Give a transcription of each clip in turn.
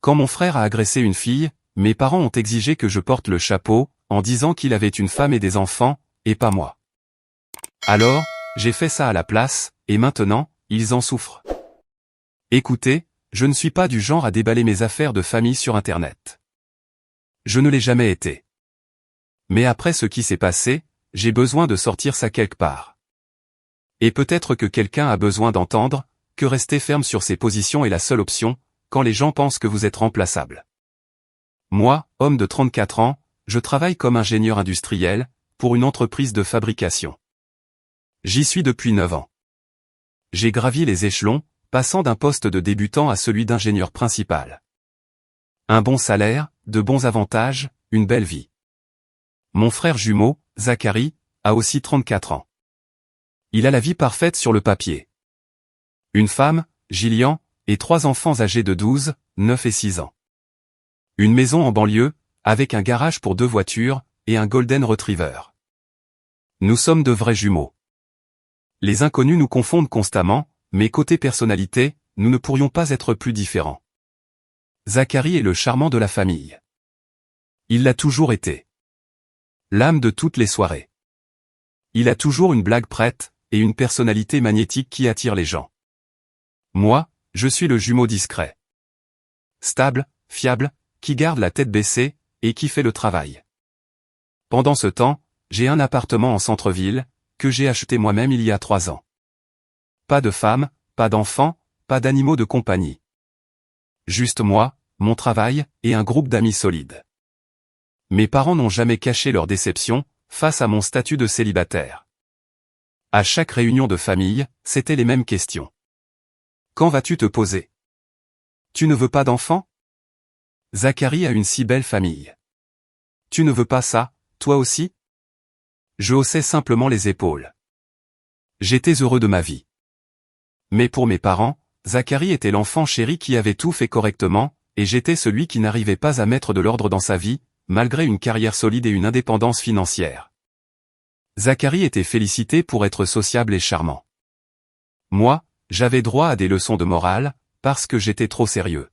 Quand mon frère a agressé une fille, mes parents ont exigé que je porte le chapeau, en disant qu'il avait une femme et des enfants, et pas moi. Alors, j'ai fait ça à la place, et maintenant, ils en souffrent. Écoutez, je ne suis pas du genre à déballer mes affaires de famille sur Internet. Je ne l'ai jamais été. Mais après ce qui s'est passé, j'ai besoin de sortir ça quelque part. Et peut-être que quelqu'un a besoin d'entendre que rester ferme sur ses positions est la seule option, quand les gens pensent que vous êtes remplaçable. Moi, homme de 34 ans, je travaille comme ingénieur industriel, pour une entreprise de fabrication. J'y suis depuis 9 ans. J'ai gravi les échelons, passant d'un poste de débutant à celui d'ingénieur principal. Un bon salaire, de bons avantages, une belle vie. Mon frère jumeau, Zachary, a aussi 34 ans. Il a la vie parfaite sur le papier. Une femme, Gillian, et 3 enfants âgés de 12, 9 et 6 ans. Une maison en banlieue, avec un garage pour 2 voitures, et un Golden Retriever. Nous sommes de vrais jumeaux. Les inconnus nous confondent constamment, mais côté personnalité, nous ne pourrions pas être plus différents. Zachary est le charmant de la famille. Il l'a toujours été. L'âme de toutes les soirées. Il a toujours une blague prête, et une personnalité magnétique qui attire les gens. Moi, je suis le jumeau discret. Stable, fiable, qui garde la tête baissée, et qui fait le travail. Pendant ce temps, j'ai un appartement en centre-ville, que j'ai acheté moi-même il y a 3 ans. Pas de femme, pas d'enfants, pas d'animaux de compagnie. Juste moi, mon travail, et un groupe d'amis solides. Mes parents n'ont jamais caché leur déception, face à mon statut de célibataire. À chaque réunion de famille, c'était les mêmes questions. Quand vas-tu te poser? Tu ne veux pas d'enfants? Zachary a une si belle famille. Tu ne veux pas ça, toi aussi? Je haussais simplement les épaules. J'étais heureux de ma vie. Mais pour mes parents, Zachary était l'enfant chéri qui avait tout fait correctement, et j'étais celui qui n'arrivait pas à mettre de l'ordre dans sa vie, malgré une carrière solide et une indépendance financière. Zachary était félicité pour être sociable et charmant. Moi, j'avais droit à des leçons de morale, parce que j'étais trop sérieux.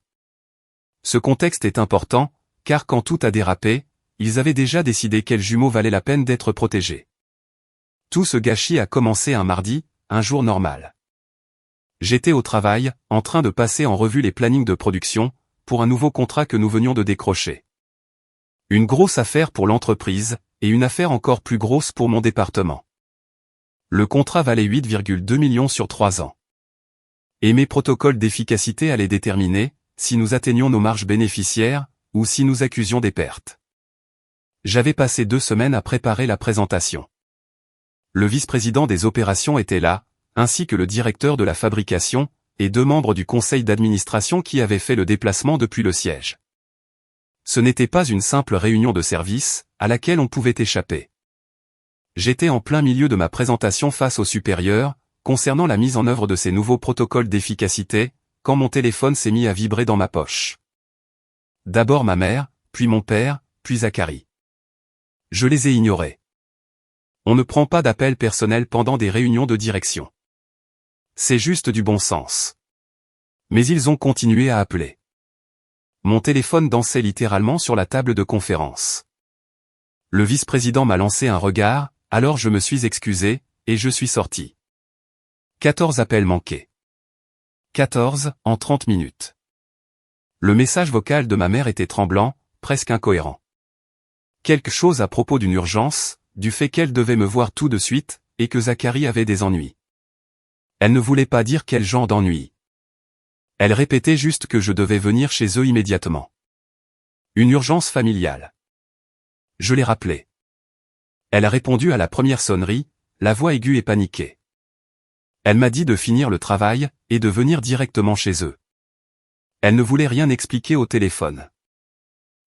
Ce contexte est important, car quand tout a dérapé, ils avaient déjà décidé quel jumeau valait la peine d'être protégé. Tout ce gâchis a commencé un mardi, un jour normal. J'étais au travail, en train de passer en revue les plannings de production, pour un nouveau contrat que nous venions de décrocher. Une grosse affaire pour l'entreprise, et une affaire encore plus grosse pour mon département. Le contrat valait 8,2 millions sur 3 ans. Et mes protocoles d'efficacité allaient déterminer, si nous atteignions nos marges bénéficiaires, ou si nous accusions des pertes. J'avais passé 2 semaines à préparer la présentation. Le vice-président des opérations était là, ainsi que le directeur de la fabrication, et 2 membres du conseil d'administration qui avaient fait le déplacement depuis le siège. Ce n'était pas une simple réunion de service, à laquelle on pouvait échapper. J'étais en plein milieu de ma présentation face aux supérieurs, concernant la mise en œuvre de ces nouveaux protocoles d'efficacité, quand mon téléphone s'est mis à vibrer dans ma poche. D'abord ma mère, puis mon père, puis Zachary. Je les ai ignorés. On ne prend pas d'appel personnel pendant des réunions de direction. C'est juste du bon sens. Mais ils ont continué à appeler. Mon téléphone dansait littéralement sur la table de conférence. Le vice-président m'a lancé un regard, alors je me suis excusé, et je suis sorti. 14 appels manqués. 14, en 30 minutes. Le message vocal de ma mère était tremblant, presque incohérent. Quelque chose à propos d'une urgence, du fait qu'elle devait me voir tout de suite, et que Zachary avait des ennuis. Elle ne voulait pas dire quel genre d'ennui. Elle répétait juste que je devais venir chez eux immédiatement. Une urgence familiale. Je l'ai rappelé. Elle a répondu à la première sonnerie, la voix aiguë et paniquée. Elle m'a dit de finir le travail, et de venir directement chez eux. Elle ne voulait rien expliquer au téléphone.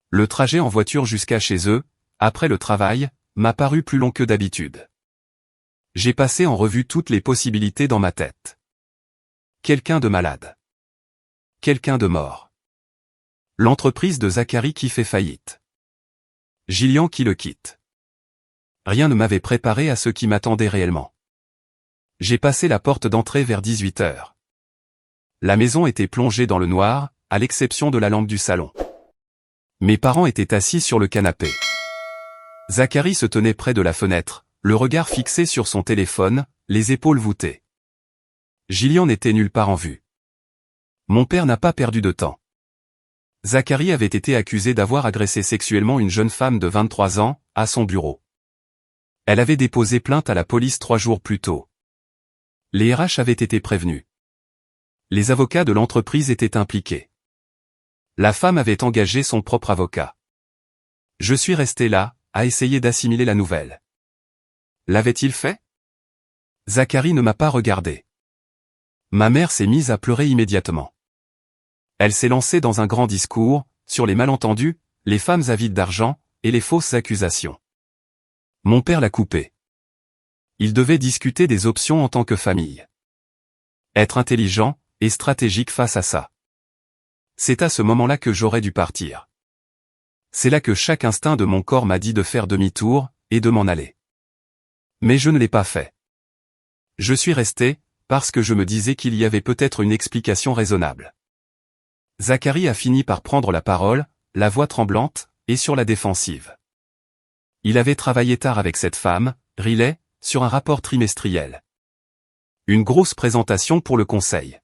Le trajet en voiture jusqu'à chez eux, après le travail, m'a paru plus long que d'habitude. J'ai passé en revue toutes les possibilités dans ma tête. Quelqu'un de malade. Quelqu'un de mort. L'entreprise de Zachary qui fait faillite. Gillian qui le quitte. Rien ne m'avait préparé à ce qui m'attendait réellement. J'ai passé la porte d'entrée vers 18 h. La maison était plongée dans le noir, à l'exception de la lampe du salon. Mes parents étaient assis sur le canapé. Zacharie se tenait près de la fenêtre, le regard fixé sur son téléphone, les épaules voûtées. Gillian n'était nulle part en vue. Mon père n'a pas perdu de temps. Zacharie avait été accusé d'avoir agressé sexuellement une jeune femme de 23 ans, à son bureau. Elle avait déposé plainte à la police 3 jours plus tôt. Les RH avaient été prévenus. Les avocats de l'entreprise étaient impliqués. La femme avait engagé son propre avocat. Je suis resté là, à essayer d'assimiler la nouvelle. L'avait-il fait? Zacharie ne m'a pas regardé. Ma mère s'est mise à pleurer immédiatement. Elle s'est lancée dans un grand discours, sur les malentendus, les femmes avides d'argent, et les fausses accusations. Mon père l'a coupé. Il devait discuter des options en tant que famille. Être intelligent, et stratégique face à ça. C'est à ce moment-là que j'aurais dû partir. C'est là que chaque instinct de mon corps m'a dit de faire demi-tour, et de m'en aller. Mais je ne l'ai pas fait. Je suis resté, parce que je me disais qu'il y avait peut-être une explication raisonnable. Zacharie a fini par prendre la parole, la voix tremblante, et sur la défensive. Il avait travaillé tard avec cette femme, Riley, sur un rapport trimestriel. Une grosse présentation pour le conseil.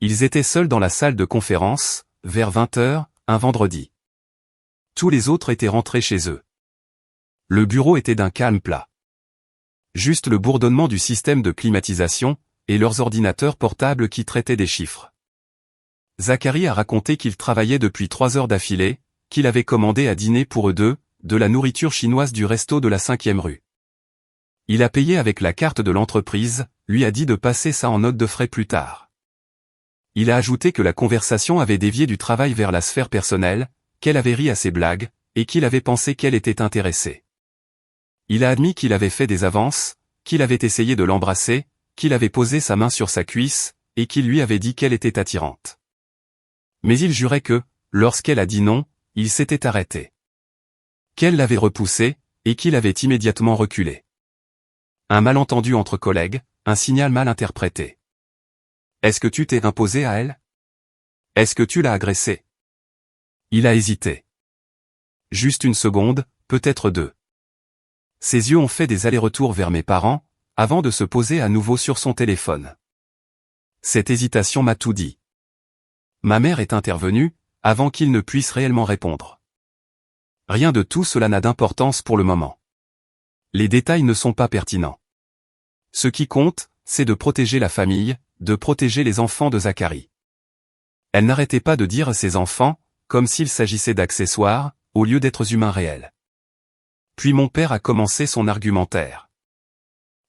Ils étaient seuls dans la salle de conférence, vers 20h, un vendredi. Tous les autres étaient rentrés chez eux. Le bureau était d'un calme plat. Juste le bourdonnement du système de climatisation, et leurs ordinateurs portables qui traitaient des chiffres. Zacharie a raconté qu'il travaillait depuis 3 heures d'affilée, qu'il avait commandé à dîner pour eux deux, de la nourriture chinoise du resto de la 5e rue. Il a payé avec la carte de l'entreprise, lui a dit de passer ça en note de frais plus tard. Il a ajouté que la conversation avait dévié du travail vers la sphère personnelle, qu'elle avait ri à ses blagues, et qu'il avait pensé qu'elle était intéressée. Il a admis qu'il avait fait des avances, qu'il avait essayé de l'embrasser, qu'il avait posé sa main sur sa cuisse, et qu'il lui avait dit qu'elle était attirante. Mais il jurait que, lorsqu'elle a dit non, il s'était arrêté. Qu'elle l'avait repoussé, et qu'il avait immédiatement reculé. Un malentendu entre collègues, un signal mal interprété. Est-ce que tu t'es imposé à elle? Est-ce que tu l'as agressée? Il a hésité. Juste une seconde, peut-être 2. Ses yeux ont fait des allers-retours vers mes parents, avant de se poser à nouveau sur son téléphone. Cette hésitation m'a tout dit. Ma mère est intervenue, avant qu'il ne puisse réellement répondre. Rien de tout cela n'a d'importance pour le moment. Les détails ne sont pas pertinents. Ce qui compte, c'est de protéger la famille, de protéger les enfants de Zacharie. Elle n'arrêtait pas de dire ses enfants, comme s'il s'agissait d'accessoires, au lieu d'êtres humains réels. Puis mon père a commencé son argumentaire.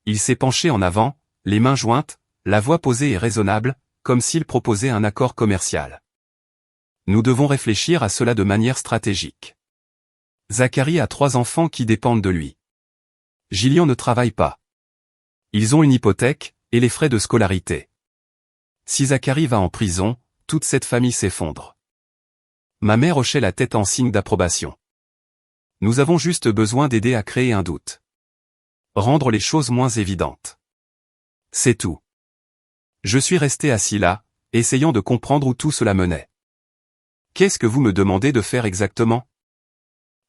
Il s'est penché en avant, les mains jointes, la voix posée et raisonnable, comme s'il proposait un accord commercial. Nous devons réfléchir à cela de manière stratégique. Zacharie a 3 enfants qui dépendent de lui. Gillian ne travaille pas. Ils ont une hypothèque, et les frais de scolarité. Si Zacharie va en prison, toute cette famille s'effondre. Ma mère hochait la tête en signe d'approbation. Nous avons juste besoin d'aider à créer un doute. Rendre les choses moins évidentes. C'est tout. Je suis resté assis là, essayant de comprendre où tout cela menait. Qu'est-ce que vous me demandez de faire exactement?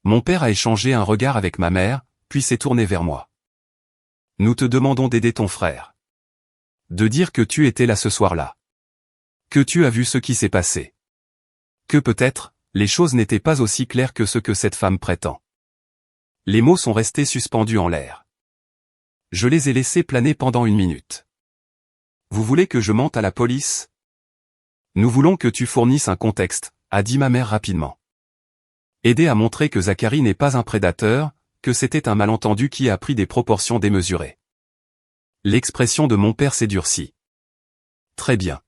Mon père a échangé un regard avec ma mère, puis s'est tourné vers moi. Nous te demandons d'aider ton frère. De dire que tu étais là ce soir-là. Que tu as vu ce qui s'est passé. Que peut-être, les choses n'étaient pas aussi claires que ce que cette femme prétend. Les mots sont restés suspendus en l'air. Je les ai laissés planer pendant 1 minute. Vous voulez que je mente à la police? Nous voulons que tu fournisses un contexte, a dit ma mère rapidement. Aider à montrer que Zacharie n'est pas un prédateur, que c'était un malentendu qui a pris des proportions démesurées. L'expression de mon père s'est durcie. Très bien.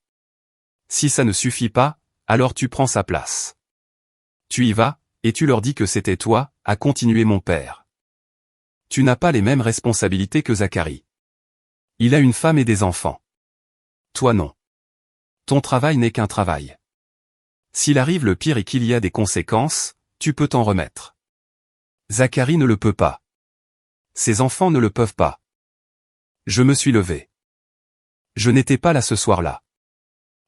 Si ça ne suffit pas, alors tu prends sa place. Tu y vas, et tu leur dis que c'était toi, a continué mon père. Tu n'as pas les mêmes responsabilités que Zacharie. Il a une femme et des enfants. Toi non. Ton travail n'est qu'un travail. S'il arrive le pire et qu'il y a des conséquences, tu peux t'en remettre. Zacharie ne le peut pas. Ses enfants ne le peuvent pas. Je me suis levé. Je n'étais pas là ce soir-là.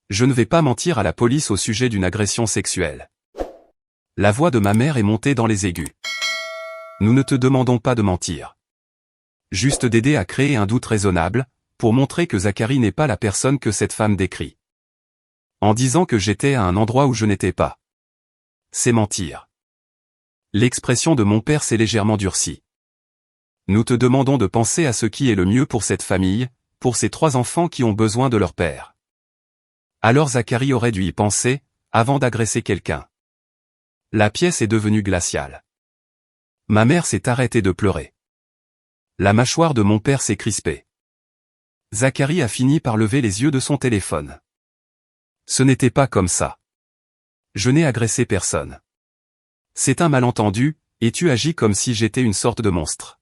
Je ne vais pas mentir à la police au sujet d'une agression sexuelle. La voix de ma mère est montée dans les aigus. Nous ne te demandons pas de mentir. Juste d'aider à créer un doute raisonnable, pour montrer que Zachary n'est pas la personne que cette femme décrit. En disant que j'étais à un endroit où je n'étais pas. C'est mentir. L'expression de mon père s'est légèrement durcie. Nous te demandons de penser à ce qui est le mieux pour cette famille, pour ces 3 enfants qui ont besoin de leur père. Alors Zachary aurait dû y penser, avant d'agresser quelqu'un. La pièce est devenue glaciale. Ma mère s'est arrêtée de pleurer. La mâchoire de mon père s'est crispée. Zachary a fini par lever les yeux de son téléphone. Ce n'était pas comme ça. Je n'ai agressé personne. C'est un malentendu, et tu agis comme si j'étais une sorte de monstre.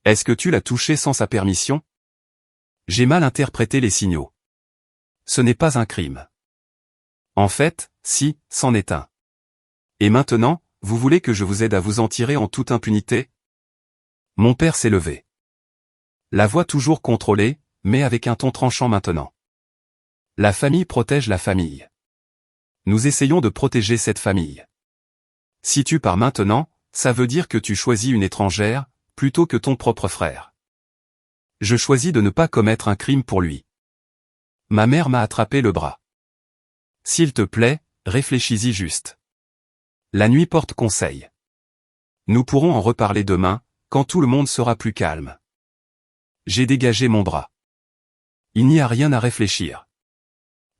Est-ce que tu l'as touché sans sa permission? J'ai mal interprété les signaux. Ce n'est pas un crime. En fait, si, c'en est un. Et maintenant, vous voulez que je vous aide à vous en tirer en toute impunité? Mon père s'est levé. La voix toujours contrôlée, mais avec un ton tranchant maintenant. La famille protège la famille. Nous essayons de protéger cette famille. Si tu pars maintenant, ça veut dire que tu choisis une étrangère, plutôt que ton propre frère. Je choisis de ne pas commettre un crime pour lui. Ma mère m'a attrapé le bras. S'il te plaît, réfléchis-y juste. La nuit porte conseil. Nous pourrons en reparler demain, quand tout le monde sera plus calme. J'ai dégagé mon bras. Il n'y a rien à réfléchir.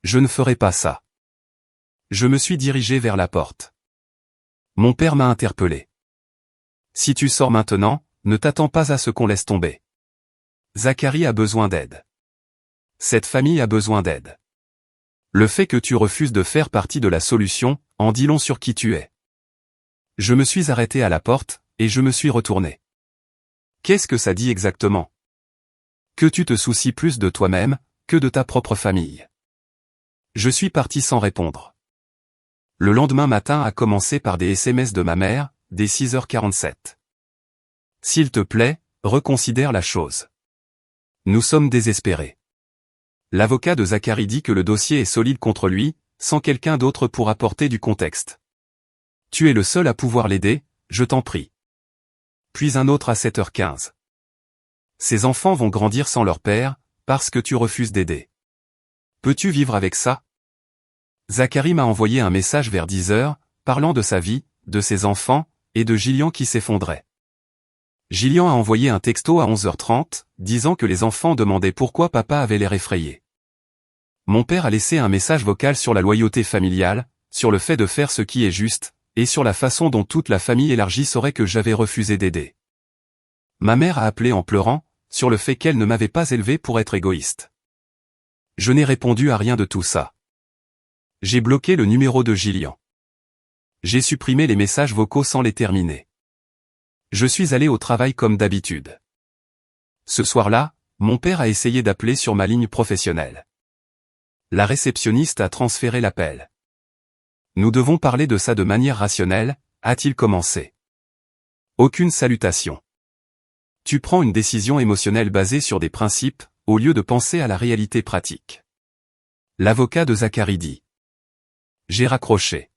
Je ne ferai pas ça. Je me suis dirigé vers la porte. Mon père m'a interpellé. Si tu sors maintenant, ne t'attends pas à ce qu'on laisse tomber. Zachary a besoin d'aide. Cette famille a besoin d'aide. Le fait que tu refuses de faire partie de la solution, en dit long sur qui tu es. Je me suis arrêté à la porte, et je me suis retourné. Qu'est-ce que ça dit exactement? Que tu te soucies plus de toi-même, que de ta propre famille. Je suis parti sans répondre. Le lendemain matin a commencé par des SMS de ma mère, dès 6h47. S'il te plaît, reconsidère la chose. Nous sommes désespérés. L'avocat de Zachary dit que le dossier est solide contre lui, sans quelqu'un d'autre pour apporter du contexte. Tu es le seul à pouvoir l'aider, je t'en prie. Puis un autre à 7h15. Ces enfants vont grandir sans leur père, parce que tu refuses d'aider. Peux-tu vivre avec ça? Zachary m'a envoyé un message vers 10h, parlant de sa vie, de ses enfants, et de Gillian qui s'effondrait. Gillian a envoyé un texto à 11h30, disant que les enfants demandaient pourquoi papa avait l'air effrayé. Mon père a laissé un message vocal sur la loyauté familiale, sur le fait de faire ce qui est juste, et sur la façon dont toute la famille élargie saurait que j'avais refusé d'aider. Ma mère a appelé en pleurant, sur le fait qu'elle ne m'avait pas élevé pour être égoïste. Je n'ai répondu à rien de tout ça. J'ai bloqué le numéro de Gillian. J'ai supprimé les messages vocaux sans les terminer. Je suis allé au travail comme d'habitude. Ce soir-là, mon père a essayé d'appeler sur ma ligne professionnelle. La réceptionniste a transféré l'appel. Nous devons parler de ça de manière rationnelle, a-t-il commencé. Aucune salutation. Tu prends une décision émotionnelle basée sur des principes, au lieu de penser à la réalité pratique. L'avocat de Zachary dit. J'ai raccroché.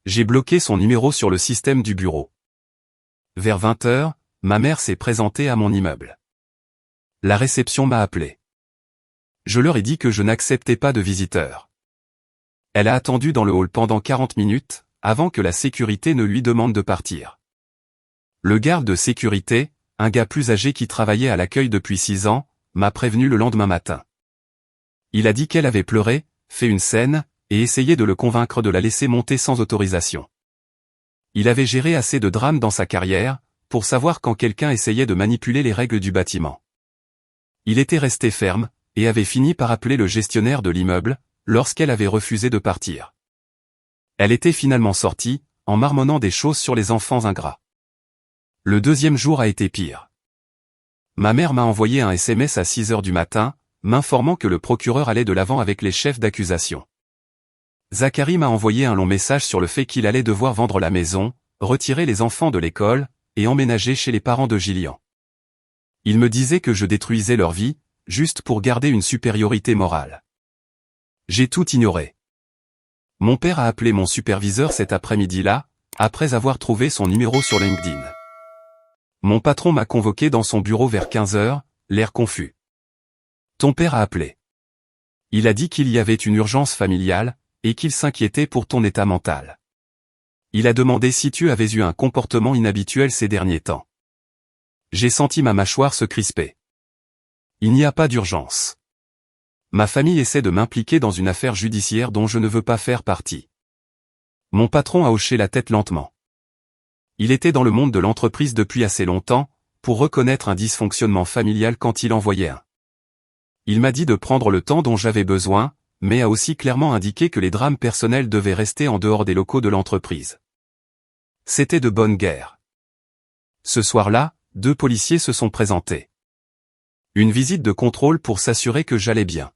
J'ai bloqué son numéro sur le système du bureau. Vers 20h, ma mère s'est présentée à mon immeuble. La réception m'a appelé. Je leur ai dit que je n'acceptais pas de visiteurs. Elle a attendu dans le hall pendant 40 minutes, avant que la sécurité ne lui demande de partir. Le garde de sécurité, un gars plus âgé qui travaillait à l'accueil depuis 6 ans, m'a prévenu le lendemain matin. Il a dit qu'elle avait pleuré, fait une scène, et essayé de le convaincre de la laisser monter sans autorisation. Il avait géré assez de drames dans sa carrière, pour savoir quand quelqu'un essayait de manipuler les règles du bâtiment. Il était resté ferme, et avait fini par appeler le gestionnaire de l'immeuble, lorsqu'elle avait refusé de partir. Elle était finalement sortie, en marmonnant des choses sur les enfants ingrats. Le deuxième jour a été pire. Ma mère m'a envoyé un SMS à 6h du matin, m'informant que le procureur allait de l'avant avec les chefs d'accusation. Zachary m'a envoyé un long message sur le fait qu'il allait devoir vendre la maison, retirer les enfants de l'école, et emménager chez les parents de Gillian. Il me disait que je détruisais leur vie, juste pour garder une supériorité morale. J'ai tout ignoré. Mon père a appelé mon superviseur cet après-midi-là, après avoir trouvé son numéro sur LinkedIn. Mon patron m'a convoqué dans son bureau vers 15 heures, l'air confus. Ton père a appelé. Il a dit qu'il y avait une urgence familiale, et qu'il s'inquiétait pour ton état mental. Il a demandé si tu avais eu un comportement inhabituel ces derniers temps. J'ai senti ma mâchoire se crisper. Il n'y a pas d'urgence. Ma famille essaie de m'impliquer dans une affaire judiciaire dont je ne veux pas faire partie. Mon patron a hoché la tête lentement. Il était dans le monde de l'entreprise depuis assez longtemps, pour reconnaître un dysfonctionnement familial quand il en voyait un. Il m'a dit de prendre le temps dont j'avais besoin, mais a aussi clairement indiqué que les drames personnels devaient rester en dehors des locaux de l'entreprise. C'était de bonne guerre. Ce soir-là, 2 policiers se sont présentés. Une visite de contrôle pour s'assurer que j'allais bien.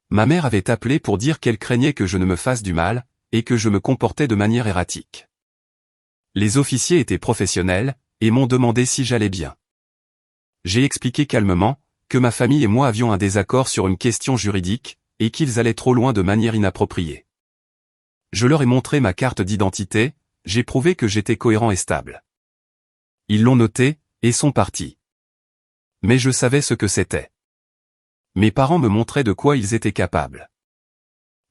Ma mère avait appelé pour dire qu'elle craignait que je ne me fasse du mal, et que je me comportais de manière erratique. Les officiers étaient professionnels, et m'ont demandé si j'allais bien. J'ai expliqué calmement, que ma famille et moi avions un désaccord sur une question juridique, et qu'ils allaient trop loin de manière inappropriée. Je leur ai montré ma carte d'identité, j'ai prouvé que j'étais cohérent et stable. Ils l'ont noté, et sont partis. Mais je savais ce que c'était. Mes parents me montraient de quoi ils étaient capables.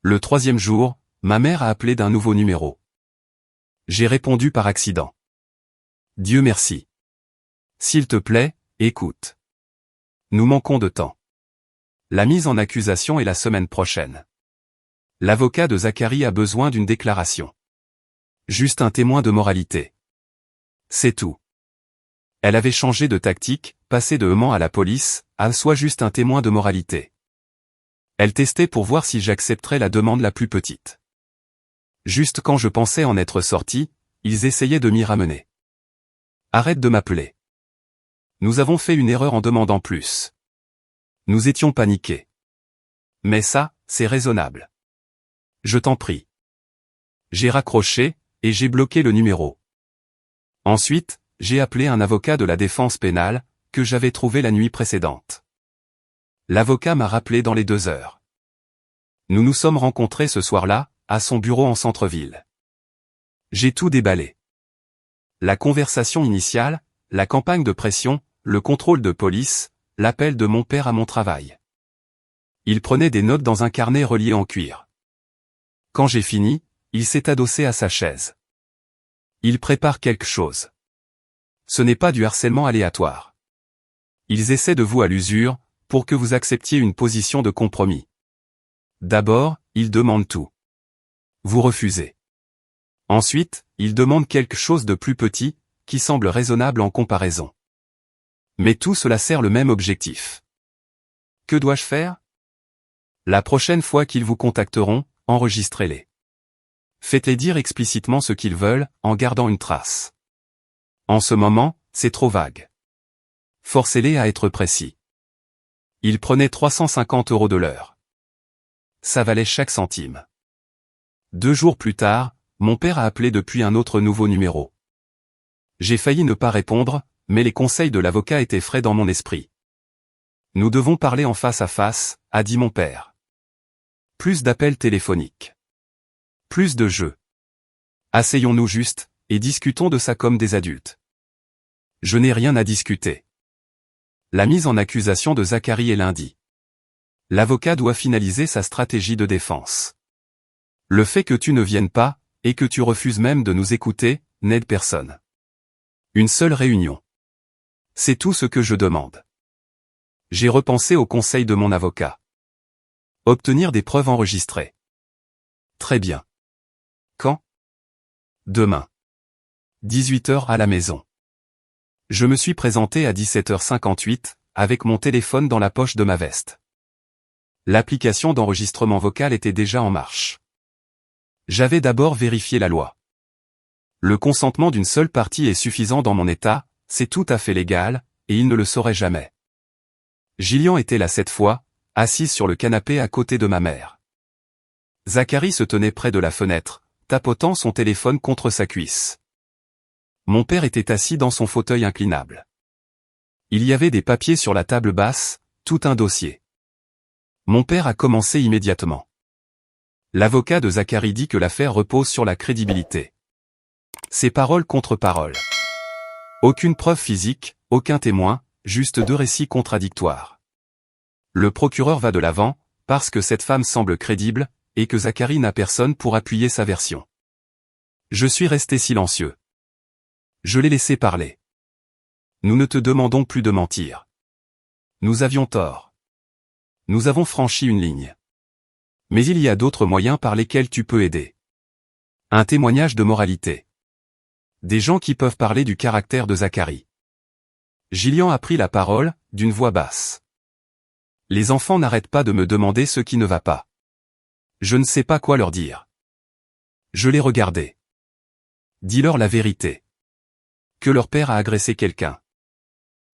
Le 3e jour, ma mère a appelé d'un nouveau numéro. J'ai répondu par accident. Dieu merci. S'il te plaît, écoute. Nous manquons de temps. La mise en accusation est la semaine prochaine. L'avocat de Zachary a besoin d'une déclaration. Juste un témoin de moralité. C'est tout. Elle avait changé de tactique, passé de ment à la police, à soit juste un témoin de moralité. Elle testait pour voir si j'accepterais la demande la plus petite. Juste quand je pensais en être sorti, ils essayaient de m'y ramener. Arrête de m'appeler. Nous avons fait une erreur en demandant plus. Nous étions paniqués. Mais ça, c'est raisonnable. Je t'en prie. J'ai raccroché, et j'ai bloqué le numéro. Ensuite, j'ai appelé un avocat de la défense pénale, que j'avais trouvé la nuit précédente. L'avocat m'a rappelé dans les 2 heures. Nous nous sommes rencontrés ce soir-là, à son bureau en centre-ville. J'ai tout déballé. La conversation initiale, la campagne de pression, le contrôle de police, l'appel de mon père à mon travail. Il prenait des notes dans un carnet relié en cuir. Quand j'ai fini, il s'est adossé à sa chaise. Il prépare quelque chose. Ce n'est pas du harcèlement aléatoire. Ils essaient de vous à l'usure, pour que vous acceptiez une position de compromis. D'abord, ils demandent tout. Vous refusez. Ensuite, ils demandent quelque chose de plus petit, qui semble raisonnable en comparaison. Mais tout cela sert le même objectif. Que dois-je faire? La prochaine fois qu'ils vous contacteront, enregistrez-les. Faites-les dire explicitement ce qu'ils veulent, en gardant une trace. En ce moment, c'est trop vague. Forcez-les à être précis. Ils prenaient 350 € de l'heure. Ça valait chaque centime. 2 jours plus tard, mon père a appelé depuis un autre nouveau numéro. J'ai failli ne pas répondre, mais les conseils de l'avocat étaient frais dans mon esprit. Nous devons parler en face à face, a dit mon père. Plus d'appels téléphoniques. Plus de jeux. Asseyons-nous juste, et discutons de ça comme des adultes. Je n'ai rien à discuter. La mise en accusation de Zachary est lundi. L'avocat doit finaliser sa stratégie de défense. Le fait que tu ne viennes pas, et que tu refuses même de nous écouter, n'aide personne. Une seule réunion. C'est tout ce que je demande. J'ai repensé au conseil de mon avocat. Obtenir des preuves enregistrées. Très bien. Quand? Demain. 18 h à la maison. Je me suis présenté à 17h58, avec mon téléphone dans la poche de ma veste. L'application d'enregistrement vocal était déjà en marche. J'avais d'abord vérifié la loi. Le consentement d'une seule partie est suffisant dans mon état, c'est tout à fait légal, et il ne le saurait jamais. Gillian était là cette fois, assise sur le canapé à côté de ma mère. Zachary se tenait près de la fenêtre, tapotant son téléphone contre sa cuisse. Mon père était assis dans son fauteuil inclinable. Il y avait des papiers sur la table basse, tout un dossier. Mon père a commencé immédiatement. L'avocat de Zachary dit que l'affaire repose sur la crédibilité. C'est parole contre parole. Aucune preuve physique, aucun témoin, juste deux récits contradictoires. Le procureur va de l'avant, parce que cette femme semble crédible, et que Zachary n'a personne pour appuyer sa version. Je suis resté silencieux. Je l'ai laissé parler. Nous ne te demandons plus de mentir. Nous avions tort. Nous avons franchi une ligne. Mais il y a d'autres moyens par lesquels tu peux aider. Un témoignage de moralité. Des gens qui peuvent parler du caractère de Zachary. Gillian a pris la parole, d'une voix basse. Les enfants n'arrêtent pas de me demander ce qui ne va pas. Je ne sais pas quoi leur dire. Je les regardais. Dis-leur la vérité. Que leur père a agressé quelqu'un.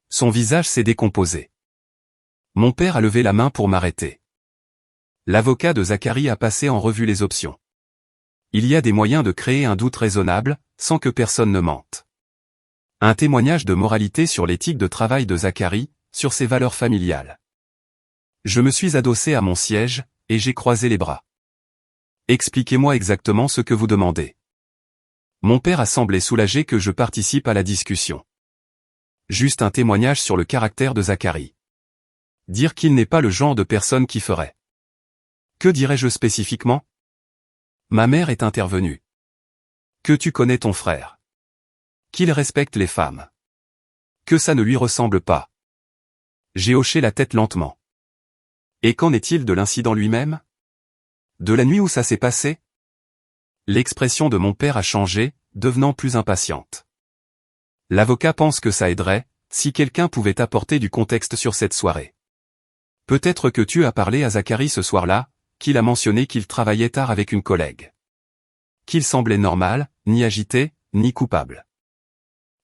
Son visage s'est décomposé. Mon père a levé la main pour m'arrêter. L'avocat de Zachary a passé en revue les options. Il y a des moyens de créer un doute raisonnable, sans que personne ne mente. Un témoignage de moralité sur l'éthique de travail de Zachary, sur ses valeurs familiales. Je me suis adossé à mon siège, et j'ai croisé les bras. Expliquez-moi exactement ce que vous demandez. Mon père a semblé soulagé que je participe à la discussion. Juste un témoignage sur le caractère de Zachary. Dire qu'il n'est pas le genre de personne qui ferait. Que dirais-je spécifiquement? Ma mère est intervenue. Que tu connais ton frère. Qu'il respecte les femmes. Que ça ne lui ressemble pas. J'ai hoché la tête lentement. Et qu'en est-il de l'incident lui-même? De la nuit où ça s'est passé? L'expression de mon père a changé, devenant plus impatiente. L'avocat pense que ça aiderait, si quelqu'un pouvait apporter du contexte sur cette soirée. Peut-être que tu as parlé à Zachary ce soir-là, qu'il a mentionné qu'il travaillait tard avec une collègue. Qu'il semblait normal, ni agité, ni coupable.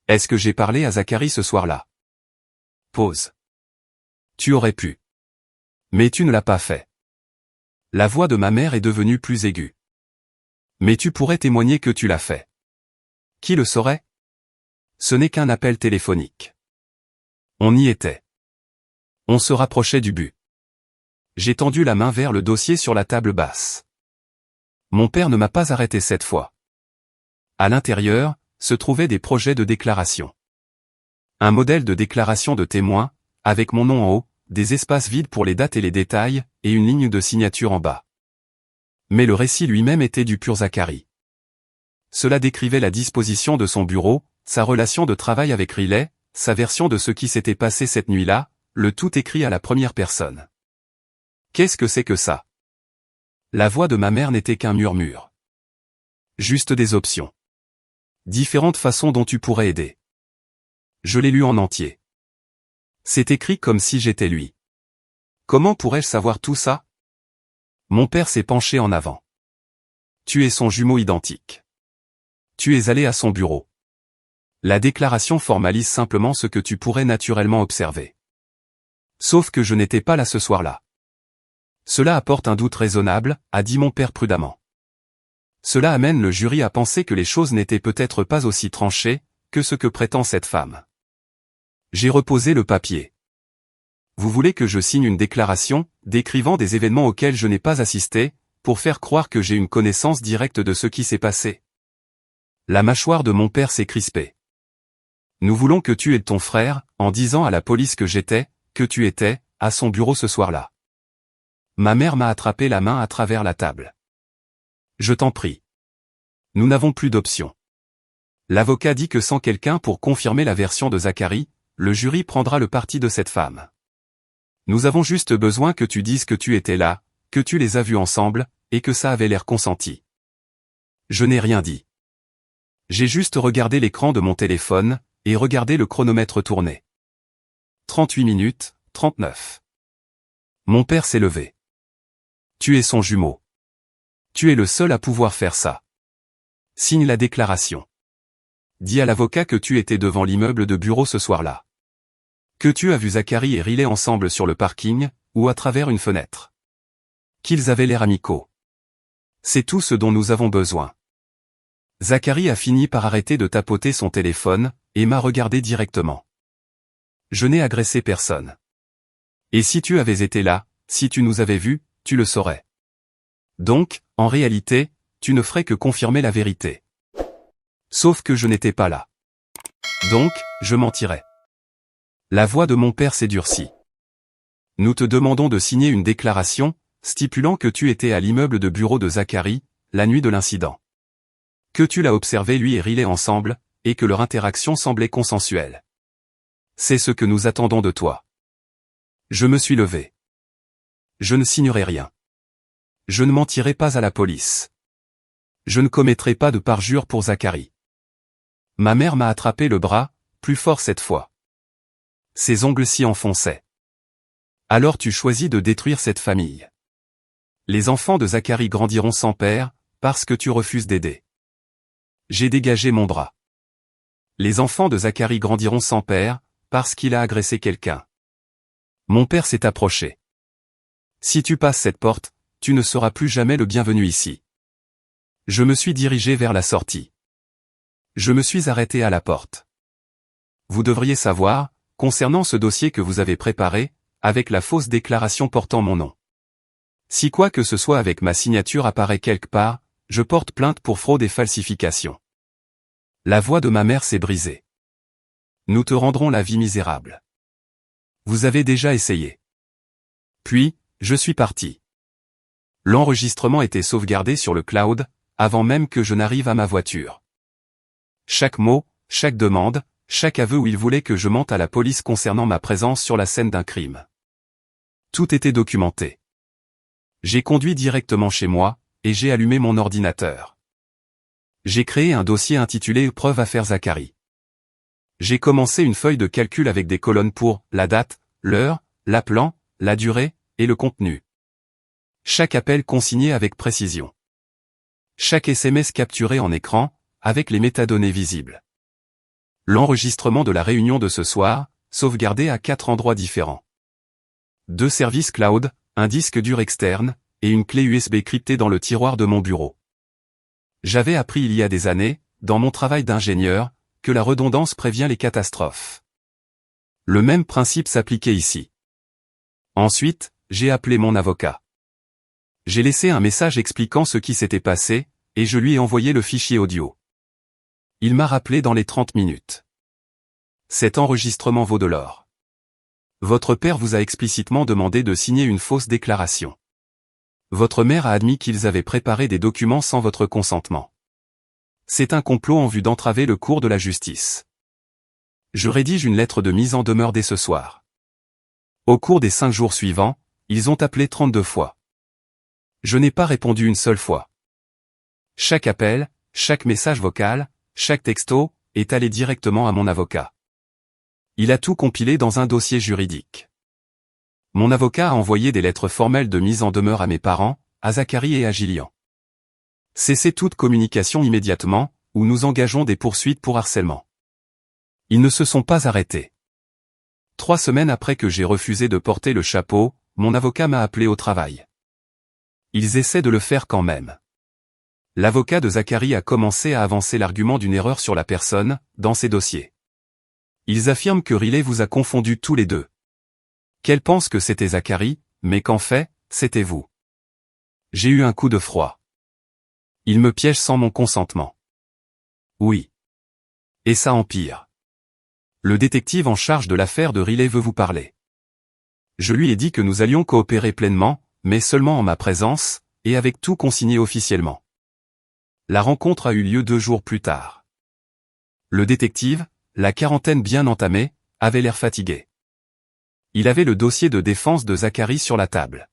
Est-ce que j'ai parlé à Zachary ce soir-là? Pause. Tu aurais pu. Mais tu ne l'as pas fait. La voix de ma mère est devenue plus aiguë. Mais tu pourrais témoigner que tu l'as fait. Qui le saurait? Ce n'est qu'un appel téléphonique. On y était. On se rapprochait du but. J'ai tendu la main vers le dossier sur la table basse. Mon père ne m'a pas arrêté cette fois. À l'intérieur, se trouvaient des projets de déclaration. Un modèle de déclaration de témoin, avec mon nom en haut, des espaces vides pour les dates et les détails, et une ligne de signature en bas. Mais le récit lui-même était du pur Zachary. Cela décrivait la disposition de son bureau, sa relation de travail avec Riley, sa version de ce qui s'était passé cette nuit-là, le tout écrit à la première personne. Qu'est-ce que c'est que ça? La voix de ma mère n'était qu'un murmure. Juste des options. Différentes façons dont tu pourrais aider. Je l'ai lu en entier. C'est écrit comme si j'étais lui. Comment pourrais-je savoir tout ça? Mon père s'est penché en avant. Tu es son jumeau identique. Tu es allé à son bureau. La déclaration formalise simplement ce que tu pourrais naturellement observer. Sauf que je n'étais pas là ce soir-là. Cela apporte un doute raisonnable, a dit mon père prudemment. Cela amène le jury à penser que les choses n'étaient peut-être pas aussi tranchées, que ce que prétend cette femme. J'ai reposé le papier. Vous voulez que je signe une déclaration, décrivant des événements auxquels je n'ai pas assisté, pour faire croire que j'ai une connaissance directe de ce qui s'est passé? La mâchoire de mon père s'est crispée. Nous voulons que tu aides ton frère, en disant à la police que tu étais, à son bureau ce soir-là. Ma mère m'a attrapé la main à travers la table. Je t'en prie. Nous n'avons plus d'option. L'avocat dit que sans quelqu'un pour confirmer la version de Zachary, le jury prendra le parti de cette femme. Nous avons juste besoin que tu dises que tu étais là, que tu les as vus ensemble, et que ça avait l'air consenti. Je n'ai rien dit. J'ai juste regardé l'écran de mon téléphone, et regardé le chronomètre tourner. 38 minutes, 39. Mon père s'est levé. Tu es son jumeau. Tu es le seul à pouvoir faire ça. Signe la déclaration. Dis à l'avocat que tu étais devant l'immeuble de bureau ce soir-là. Que tu as vu Zachary et Riley ensemble sur le parking, ou à travers une fenêtre. Qu'ils avaient l'air amicaux. C'est tout ce dont nous avons besoin. Zachary a fini par arrêter de tapoter son téléphone, et m'a regardé directement. Je n'ai agressé personne. Et si tu avais été là, si tu nous avais vus, tu le saurais. Donc, En réalité, tu ne ferais que confirmer la vérité. Sauf que je n'étais pas là. Donc, je mentirais. La voix de mon père s'est durcie. Nous te demandons de signer une déclaration, stipulant que tu étais à l'immeuble de bureau de Zachary, la nuit de l'incident. Que tu l'as observé lui et Riley ensemble, et que leur interaction semblait consensuelle. C'est ce que nous attendons de toi. Je me suis levé. Je ne signerai rien. Je ne mentirai pas à la police. Je ne commettrai pas de parjure pour Zachary. Ma mère m'a attrapé le bras, plus fort cette fois. Ses ongles s'y enfonçaient. Alors tu choisis de détruire cette famille. Les enfants de Zachary grandiront sans père, parce que tu refuses d'aider. J'ai dégagé mon bras. Les enfants de Zachary grandiront sans père, parce qu'il a agressé quelqu'un. Mon père s'est approché. Si tu passes cette porte, tu ne seras plus jamais le bienvenu ici. Je me suis dirigé vers la sortie. Je me suis arrêté à la porte. Vous devriez savoir, concernant ce dossier que vous avez préparé, avec la fausse déclaration portant mon nom. Si quoi que ce soit avec ma signature apparaît quelque part, je porte plainte pour fraude et falsification. La voix de ma mère s'est brisée. Nous te rendrons la vie misérable. Vous avez déjà essayé. Puis, je suis parti. L'enregistrement était sauvegardé sur le cloud, avant même que je n'arrive à ma voiture. Chaque mot, chaque demande, chaque aveu où il voulait que je mente à la police concernant ma présence sur la scène d'un crime. Tout était documenté. J'ai conduit directement chez moi, et j'ai allumé mon ordinateur. J'ai créé un dossier intitulé « Preuve affaire Zachary ». J'ai commencé une feuille de calcul avec des colonnes pour la date, l'heure, l'appelant, la durée, et le contenu. Chaque appel consigné avec précision. Chaque SMS capturé en écran, avec les métadonnées visibles. L'enregistrement de la réunion de ce soir, sauvegardé à 4 endroits différents. 2 services cloud, un disque dur externe, et une clé USB cryptée dans le tiroir de mon bureau. J'avais appris il y a des années, dans mon travail d'ingénieur, que la redondance prévient les catastrophes. Le même principe s'appliquait ici. Ensuite, j'ai appelé mon avocat. J'ai laissé un message expliquant ce qui s'était passé, et je lui ai envoyé le fichier audio. Il m'a rappelé dans les 30 minutes. Cet enregistrement vaut de l'or. Votre père vous a explicitement demandé de signer une fausse déclaration. Votre mère a admis qu'ils avaient préparé des documents sans votre consentement. C'est un complot en vue d'entraver le cours de la justice. Je rédige une lettre de mise en demeure dès ce soir. Au cours des 5 jours suivants, ils ont appelé 32 fois. Je n'ai pas répondu une seule fois. Chaque appel, chaque message vocal, chaque texto, est allé directement à mon avocat. Il a tout compilé dans un dossier juridique. Mon avocat a envoyé des lettres formelles de mise en demeure à mes parents, à Zachary et à Gillian. Cessez toute communication immédiatement, ou nous engageons des poursuites pour harcèlement. Ils ne se sont pas arrêtés. 3 semaines après que j'ai refusé de porter le chapeau, mon avocat m'a appelé au travail. Ils essaient de le faire quand même. L'avocat de Zachary a commencé à avancer l'argument d'une erreur sur la personne, dans ses dossiers. Ils affirment que Riley vous a confondus tous les deux. Qu'elle pense que c'était Zachary, mais qu'en fait, c'était vous. J'ai eu un coup de froid. Ils me piègent sans mon consentement. Oui. Et ça empire. Le détective en charge de l'affaire de Riley veut vous parler. Je lui ai dit que nous allions coopérer pleinement, mais seulement en ma présence, et avec tout consigné officiellement. La rencontre a eu lieu 2 jours plus tard. Le détective, la quarantaine bien entamée, avait l'air fatigué. Il avait le dossier de défense de Zachary sur la table.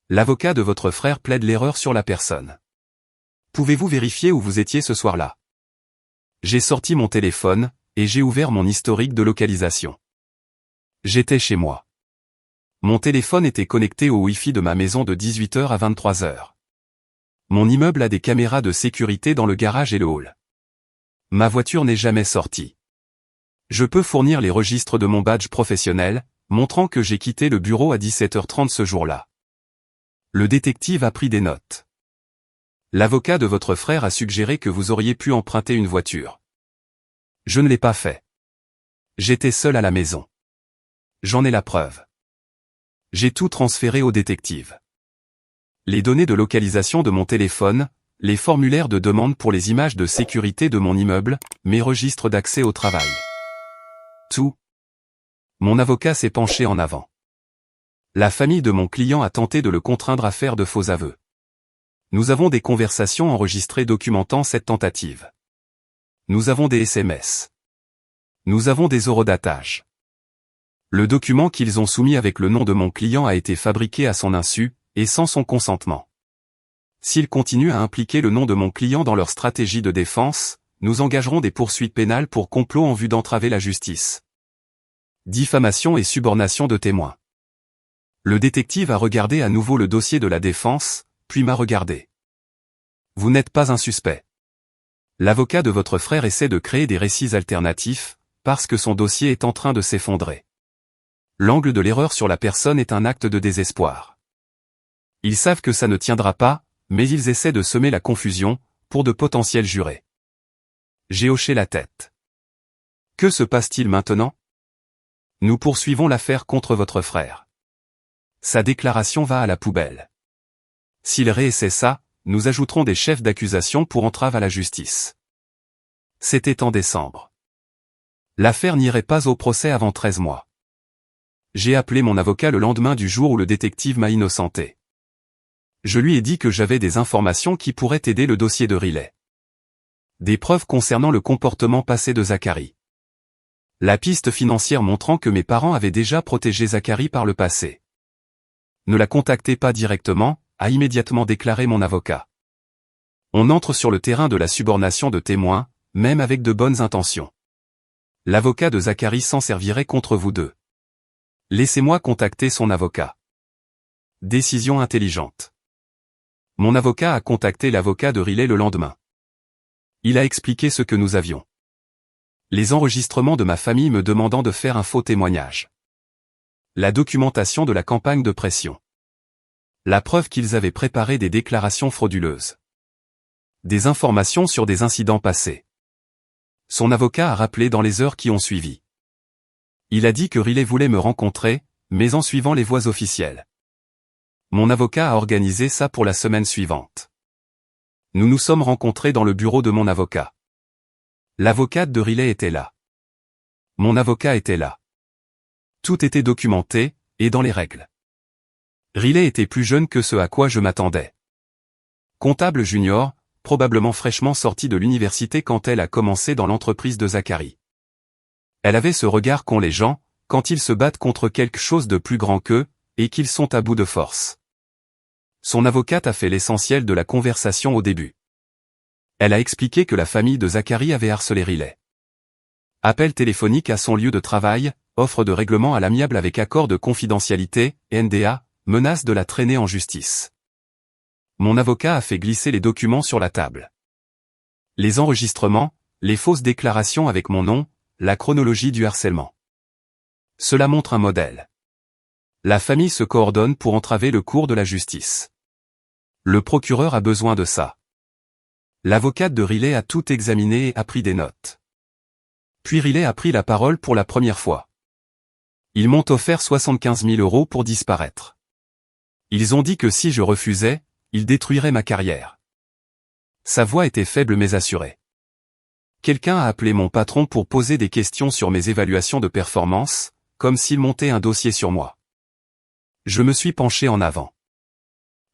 L'avocat de votre frère plaide l'erreur sur la personne. Pouvez-vous vérifier où vous étiez ce soir-là? J'ai sorti mon téléphone, et j'ai ouvert mon historique de localisation. J'étais chez moi. Mon téléphone était connecté au Wi-Fi de ma maison de 18h à 23h. Mon immeuble a des caméras de sécurité dans le garage et le hall. Ma voiture n'est jamais sortie. Je peux fournir les registres de mon badge professionnel, montrant que j'ai quitté le bureau à 17h30 ce jour-là. Le détective a pris des notes. L'avocat de votre frère a suggéré que vous auriez pu emprunter une voiture. Je ne l'ai pas fait. J'étais seul à la maison. J'en ai la preuve. J'ai tout transféré au détective. les données de localisation de mon téléphone, les formulaires de demande pour les images de sécurité de mon immeuble, mes registres d'accès au travail. Tout. Mon avocat s'est penché en avant. La famille de mon client a tenté de le contraindre à faire de faux aveux. Nous avons des conversations enregistrées documentant cette tentative. Nous avons des SMS. Nous avons des horodatages. Le document qu'ils ont soumis avec le nom de mon client a été fabriqué à son insu, et sans son consentement. S'ils continuent à impliquer le nom de mon client dans leur stratégie de défense, nous engagerons des poursuites pénales pour complot en vue d'entraver la justice. Diffamation et subornation de témoins. Le détective a regardé à nouveau le dossier de la défense, puis m'a regardé. Vous n'êtes pas un suspect. L'avocat de votre frère essaie de créer des récits alternatifs, parce que son dossier est en train de s'effondrer. L'angle de l'erreur sur la personne est un acte de désespoir. Ils savent que ça ne tiendra pas, mais ils essaient de semer la confusion, pour de potentiels jurés. J'ai hoché la tête. Que se passe-t-il maintenant? Nous poursuivons l'affaire contre votre frère. Sa déclaration va à la poubelle. S'il réessaie ça, nous ajouterons des chefs d'accusation pour entrave à la justice. C'était en décembre. L'affaire n'irait pas au procès avant 13 mois. J'ai appelé mon avocat le lendemain du jour où le détective m'a innocenté. Je lui ai dit que j'avais des informations qui pourraient aider le dossier de Riley. Des preuves concernant le comportement passé de Zachary. La piste financière montrant que mes parents avaient déjà protégé Zachary par le passé. Ne la contactez pas directement, a immédiatement déclaré mon avocat. On entre sur le terrain de la subornation de témoins, même avec de bonnes intentions. L'avocat de Zachary s'en servirait contre vous deux. Laissez-moi contacter son avocat. Décision intelligente. Mon avocat a contacté l'avocat de Riley le lendemain. Il a expliqué ce que nous avions. Les enregistrements de ma famille me demandant de faire un faux témoignage. La documentation de la campagne de pression. La preuve qu'ils avaient préparé des déclarations frauduleuses. Des informations sur des incidents passés. Son avocat a rappelé dans les heures qui ont suivi. Il a dit que Riley voulait me rencontrer, mais en suivant les voies officielles. Mon avocat a organisé ça pour la semaine suivante. Nous nous sommes rencontrés dans le bureau de mon avocat. L'avocate de Riley était là. Mon avocat était là. Tout était documenté, et dans les règles. Riley était plus jeune que ce à quoi je m'attendais. Comptable junior, probablement fraîchement sortie de l'université quand elle a commencé dans l'entreprise de Zachary. Elle avait ce regard qu'ont les gens, quand ils se battent contre quelque chose de plus grand qu'eux, et qu'ils sont à bout de force. Son avocate a fait l'essentiel de la conversation au début. Elle a expliqué que la famille de Zachary avait harcelé Riley. Appel téléphonique à son lieu de travail, offre de règlement à l'amiable avec accord de confidentialité, NDA, menace de la traîner en justice. Mon avocat a fait glisser les documents sur la table. Les enregistrements, les fausses déclarations avec mon nom, la chronologie du harcèlement. Cela montre un modèle. La famille se coordonne pour entraver le cours de la justice. Le procureur a besoin de ça. L'avocate de Riley a tout examiné et a pris des notes. Puis Riley a pris la parole pour la première fois. Ils m'ont offert 75 000 € pour disparaître. Ils ont dit que si je refusais, ils détruiraient ma carrière. Sa voix était faible mais assurée. Quelqu'un a appelé mon patron pour poser des questions sur mes évaluations de performance, comme s'il montait un dossier sur moi. Je me suis penché en avant.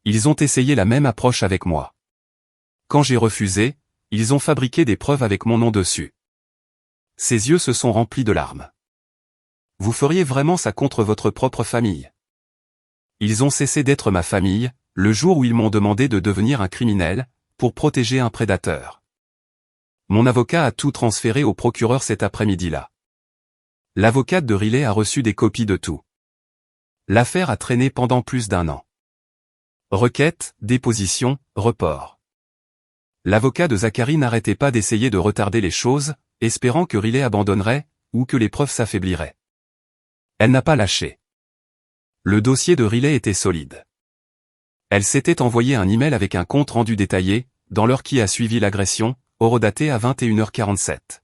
Ils ont essayé la même approche avec moi. Quand j'ai refusé, ils ont fabriqué des preuves avec mon nom dessus. Ses yeux se sont remplis de larmes. Vous feriez vraiment ça contre votre propre famille? Ils ont cessé d'être ma famille, le jour où ils m'ont demandé de devenir un criminel, pour protéger un prédateur. Mon avocat a tout transféré au procureur cet après-midi-là. L'avocate de Riley a reçu des copies de tout. L'affaire a traîné pendant plus d'1 an. Requête, déposition, report. L'avocat de Zachary n'arrêtait pas d'essayer de retarder les choses, espérant que Riley abandonnerait, ou que les preuves s'affaibliraient. Elle n'a pas lâché. Le dossier de Riley était solide. Elle s'était envoyé un email avec un compte rendu détaillé, dans l'heure qui a suivi l'agression, horodaté à 21h47.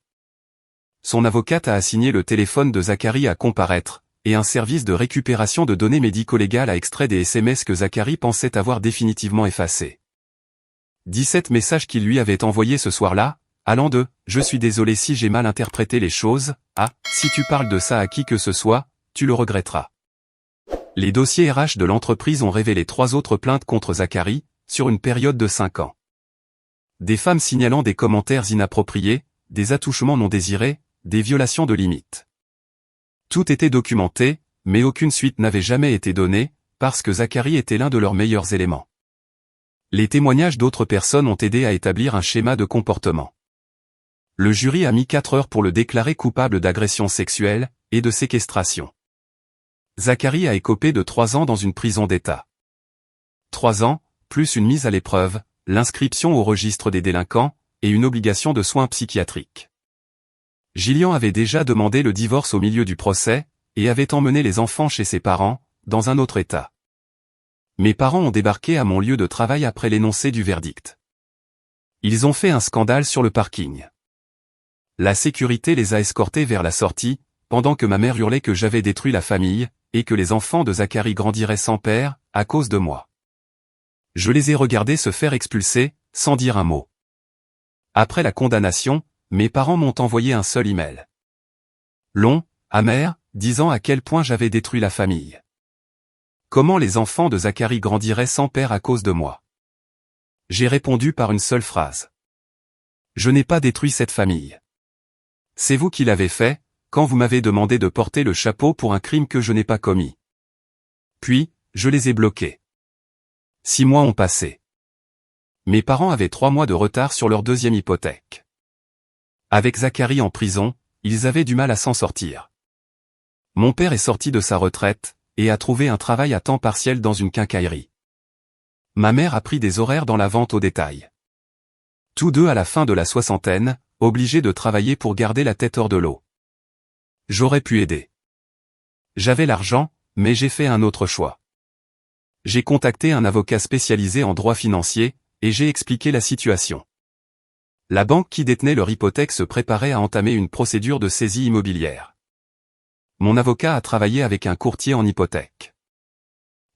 Son avocate a assigné le téléphone de Zachary à comparaître, et un service de récupération de données médico-légales a extrait des SMS que Zachary pensait avoir définitivement effacés. 17 messages qu'il lui avait envoyés ce soir-là, allant de « Je suis désolé si j'ai mal interprété les choses » à « Si tu parles de ça à qui que ce soit, tu le regretteras ». Les dossiers RH de l'entreprise ont révélé 3 autres plaintes contre Zachary, sur une période de 5 ans. Des femmes signalant des commentaires inappropriés, des attouchements non désirés, des violations de limites. Tout était documenté, mais aucune suite n'avait jamais été donnée, parce que Zachary était l'un de leurs meilleurs éléments. Les témoignages d'autres personnes ont aidé à établir un schéma de comportement. Le jury a mis 4 heures pour le déclarer coupable d'agression sexuelle et de séquestration. Zachary a écopé de 3 ans dans une prison d'État. 3 ans, plus une mise à l'épreuve, l'inscription au registre des délinquants, et une obligation de soins psychiatriques. Gillian avait déjà demandé le divorce au milieu du procès, et avait emmené les enfants chez ses parents, dans un autre État. Mes parents ont débarqué à mon lieu de travail après l'énoncé du verdict. Ils ont fait un scandale sur le parking. La sécurité les a escortés vers la sortie, pendant que ma mère hurlait que j'avais détruit la famille, et que les enfants de Zachary grandiraient sans père, à cause de moi. Je les ai regardés se faire expulser, sans dire un mot. Après la condamnation, mes parents m'ont envoyé un seul email. Long, amer, disant à quel point j'avais détruit la famille. Comment les enfants de Zachary grandiraient sans père à cause de moi? J'ai répondu par une seule phrase. Je n'ai pas détruit cette famille. C'est vous qui l'avez fait, quand vous m'avez demandé de porter le chapeau pour un crime que je n'ai pas commis. Puis, je les ai bloqués. 6 mois ont passé. Mes parents avaient 3 mois de retard sur leur deuxième hypothèque. Avec Zachary en prison, ils avaient du mal à s'en sortir. Mon père est sorti de sa retraite, et a trouvé un travail à temps partiel dans une quincaillerie. Ma mère a pris des horaires dans la vente au détail. Tous deux à la fin de la soixantaine, obligés de travailler pour garder la tête hors de l'eau. J'aurais pu aider. J'avais l'argent, mais j'ai fait un autre choix. J'ai contacté un avocat spécialisé en droit financier, et j'ai expliqué la situation. La banque qui détenait leur hypothèque se préparait à entamer une procédure de saisie immobilière. Mon avocat a travaillé avec un courtier en hypothèque.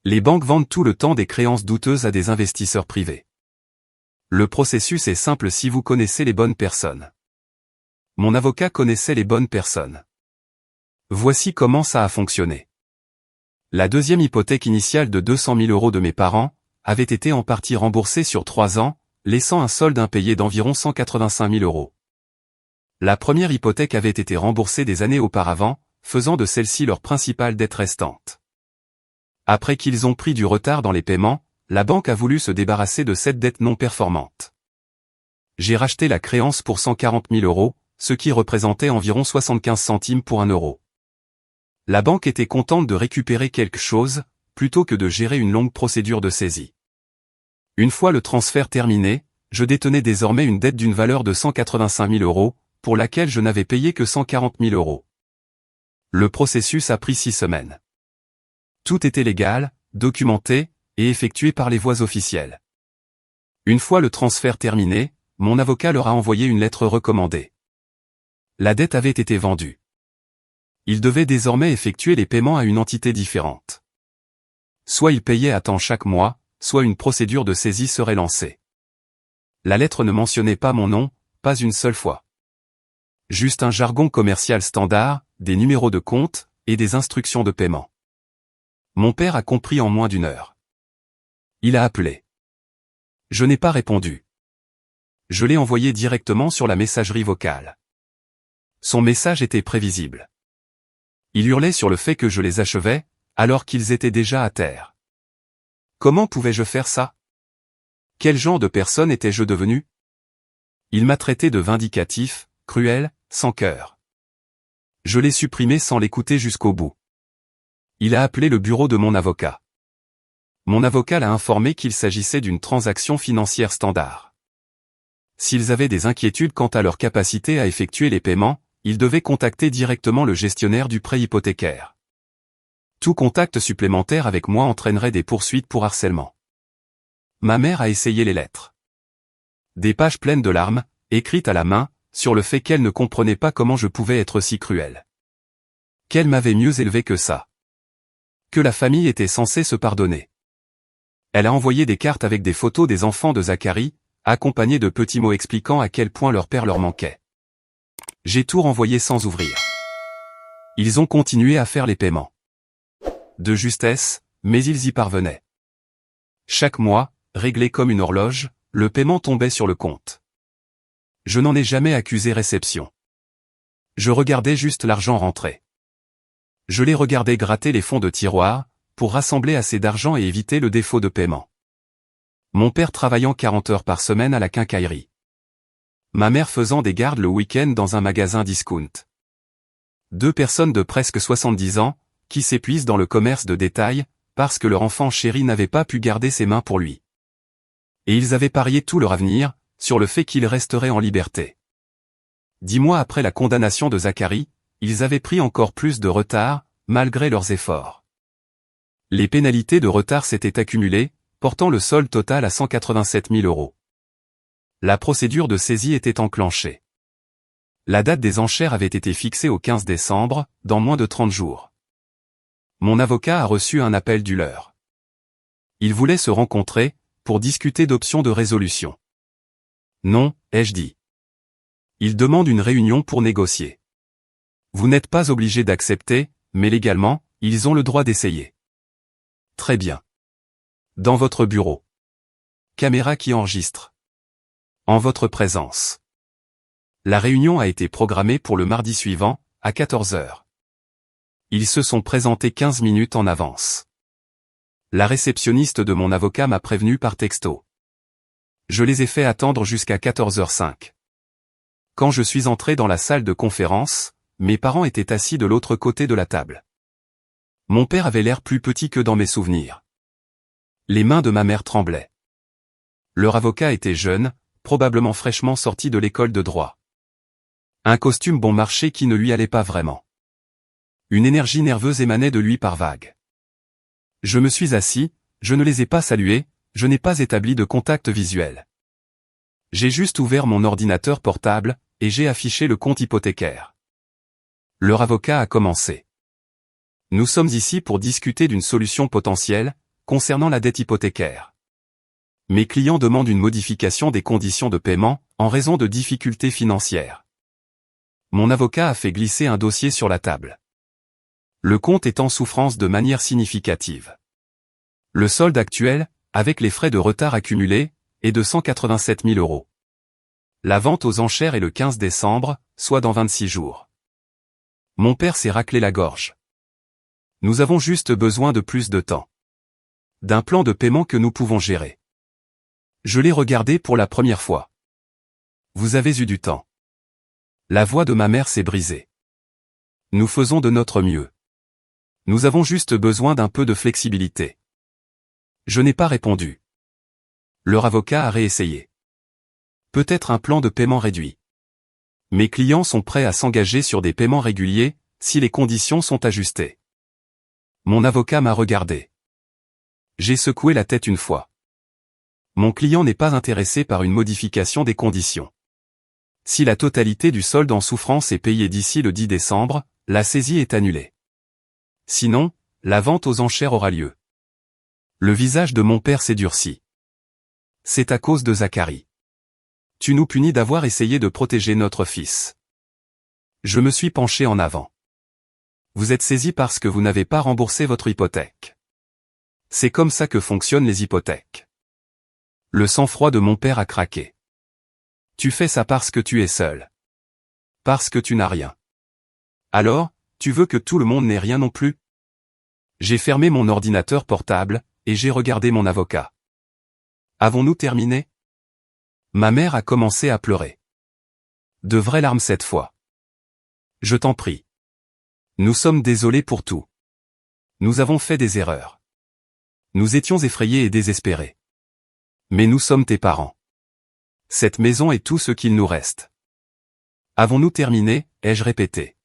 Les banques vendent tout le temps des créances douteuses à des investisseurs privés. Le processus est simple si vous connaissez les bonnes personnes. Mon avocat connaissait les bonnes personnes. Voici comment ça a fonctionné. La deuxième hypothèque initiale de 200 000 € de mes parents avait été en partie remboursée sur 3 ans, laissant un solde impayé d'environ 185 000 €. La première hypothèque avait été remboursée des années auparavant, faisant de celle-ci leur principale dette restante. Après qu'ils ont pris du retard dans les paiements, la banque a voulu se débarrasser de cette dette non performante. J'ai racheté la créance pour 140 000 €, ce qui représentait environ 75 centimes pour un euro. La banque était contente de récupérer quelque chose, plutôt que de gérer une longue procédure de saisie. Une fois le transfert terminé, je détenais désormais une dette d'une valeur de 185 000 €, pour laquelle je n'avais payé que 140 000 €. Le processus a pris 6 semaines. Tout était légal, documenté, et effectué par les voies officielles. Une fois le transfert terminé, mon avocat leur a envoyé une lettre recommandée. La dette avait été vendue. Il devait désormais effectuer les paiements à une entité différente. Soit il payait à temps chaque mois, soit une procédure de saisie serait lancée. La lettre ne mentionnait pas mon nom, pas une seule fois. Juste un jargon commercial standard, des numéros de compte, et des instructions de paiement. Mon père a compris en moins d'1 heure. Il a appelé. Je n'ai pas répondu. Je l'ai envoyé directement sur la messagerie vocale. Son message était prévisible. Il hurlait sur le fait que je les achevais, alors qu'ils étaient déjà à terre. Comment pouvais-je faire ça? Quel genre de personne étais-je devenu? Il m'a traité de vindicatif, cruel, sans cœur. Je l'ai supprimé sans l'écouter jusqu'au bout. Il a appelé le bureau de mon avocat. Mon avocat l'a informé qu'il s'agissait d'une transaction financière standard. S'ils avaient des inquiétudes quant à leur capacité à effectuer les paiements, ils devaient contacter directement le gestionnaire du prêt hypothécaire. Tout contact supplémentaire avec moi entraînerait des poursuites pour harcèlement. Ma mère a essayé les lettres. Des pages pleines de larmes, écrites à la main, sur le fait qu'elle ne comprenait pas comment je pouvais être si cruel. Qu'elle m'avait mieux élevé que ça. Que la famille était censée se pardonner. Elle a envoyé des cartes avec des photos des enfants de Zacharie, accompagnées de petits mots expliquant à quel point leur père leur manquait. J'ai tout renvoyé sans ouvrir. Ils ont continué à faire les paiements. De justesse, mais ils y parvenaient. Chaque mois, réglé comme une horloge, le paiement tombait sur le compte. Je n'en ai jamais accusé réception. Je regardais juste l'argent rentrer. Je les regardais gratter les fonds de tiroir, pour rassembler assez d'argent et éviter le défaut de paiement. Mon père travaillant 40 heures par semaine à la quincaillerie. Ma mère faisant des gardes le week-end dans un magasin discount. 2 personnes de presque 70 ans, qui s'épuisent dans le commerce de détail, parce que leur enfant chéri n'avait pas pu garder ses mains pour lui. Et ils avaient parié tout leur avenir, sur le fait qu'ils resteraient en liberté. 10 mois après la condamnation de Zacharie, ils avaient pris encore plus de retard, malgré leurs efforts. Les pénalités de retard s'étaient accumulées, portant le solde total à 187 000 €. La procédure de saisie était enclenchée. La date des enchères avait été fixée au 15 décembre, dans moins de 30 jours. Mon avocat a reçu un appel du leur. Ils voulaient se rencontrer, pour discuter d'options de résolution. Non, ai-je dit. Ils demandent une réunion pour négocier. Vous n'êtes pas obligé d'accepter, mais légalement, ils ont le droit d'essayer. Très bien. Dans votre bureau. Caméra qui enregistre. En votre présence. La réunion a été programmée pour le mardi suivant, à 14 heures. Ils se sont présentés 15 minutes en avance. La réceptionniste de mon avocat m'a prévenu par texto. Je les ai fait attendre jusqu'à 14h05. Quand je suis entré dans la salle de conférence, mes parents étaient assis de l'autre côté de la table. Mon père avait l'air plus petit que dans mes souvenirs. Les mains de ma mère tremblaient. Leur avocat était jeune, probablement fraîchement sorti de l'école de droit. Un costume bon marché qui ne lui allait pas vraiment. Une énergie nerveuse émanait de lui par vagues. Je me suis assis, je ne les ai pas salués, je n'ai pas établi de contact visuel. J'ai juste ouvert mon ordinateur portable, et j'ai affiché le compte hypothécaire. Leur avocat a commencé. Nous sommes ici pour discuter d'une solution potentielle, concernant la dette hypothécaire. Mes clients demandent une modification des conditions de paiement, en raison de difficultés financières. Mon avocat a fait glisser un dossier sur la table. Le compte est en souffrance de manière significative. Le solde actuel, avec les frais de retard accumulés, est de 187 000 €. La vente aux enchères est le 15 décembre, soit dans 26 jours. Mon père s'est raclé la gorge. Nous avons juste besoin de plus de temps. D'un plan de paiement que nous pouvons gérer. Je l'ai regardé pour la première fois. Vous avez eu du temps. La voix de ma mère s'est brisée. Nous faisons de notre mieux. Nous avons juste besoin d'un peu de flexibilité. Je n'ai pas répondu. Leur avocat a réessayé. Peut-être un plan de paiement réduit. Mes clients sont prêts à s'engager sur des paiements réguliers, si les conditions sont ajustées. Mon avocat m'a regardé. J'ai secoué la tête une fois. Mon client n'est pas intéressé par une modification des conditions. Si la totalité du solde en souffrance est payée d'ici le 10 décembre, la saisie est annulée. Sinon, la vente aux enchères aura lieu. Le visage de mon père s'est durci. C'est à cause de Zacharie. Tu nous punis d'avoir essayé de protéger notre fils. Je me suis penché en avant. Vous êtes saisi parce que vous n'avez pas remboursé votre hypothèque. C'est comme ça que fonctionnent les hypothèques. Le sang-froid de mon père a craqué. Tu fais ça parce que tu es seul. Parce que tu n'as rien. Alors, tu veux que tout le monde n'ait rien non plus? J'ai fermé mon ordinateur portable, et j'ai regardé mon avocat. Avons-nous terminé? Ma mère a commencé à pleurer. De vraies larmes cette fois. Je t'en prie. Nous sommes désolés pour tout. Nous avons fait des erreurs. Nous étions effrayés et désespérés. Mais nous sommes tes parents. Cette maison est tout ce qu'il nous reste. Avons-nous terminé, ai-je répété.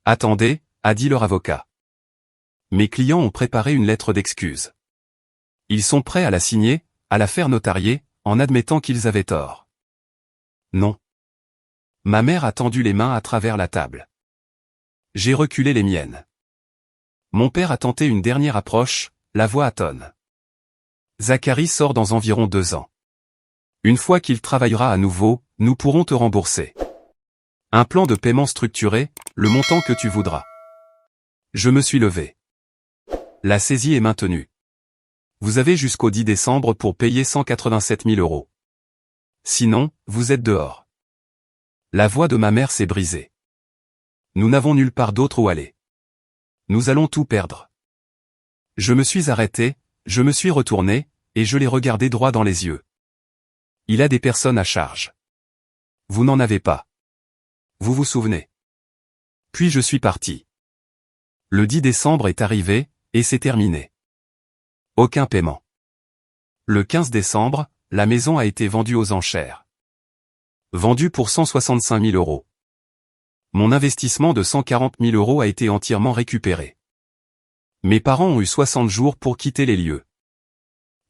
Attendez, a dit leur avocat. Mes clients ont préparé une lettre d'excuse. Ils sont prêts à la signer, à la faire notarier, en admettant qu'ils avaient tort. Non. Ma mère a tendu les mains à travers la table. J'ai reculé les miennes. Mon père a tenté une dernière approche, la voix atone. Zacharie sort dans environ 2 ans. Une fois qu'il travaillera à nouveau, nous pourrons te rembourser. Un plan de paiement structuré, le montant que tu voudras. Je me suis levé. La saisie est maintenue. Vous avez jusqu'au 10 décembre pour payer 187 000 €. Sinon, vous êtes dehors. La voix de ma mère s'est brisée. Nous n'avons nulle part d'autre où aller. Nous allons tout perdre. Je me suis arrêté, je me suis retourné, et je l'ai regardé droit dans les yeux. Il a des personnes à charge. Vous n'en avez pas. Vous vous souvenez. Puis je suis parti. Le 10 décembre est arrivé, et c'est terminé. Aucun paiement. Le 15 décembre, la maison a été vendue aux enchères. Vendue pour 165 000 €. Mon investissement de 140 000 € a été entièrement récupéré. Mes parents ont eu 60 jours pour quitter les lieux.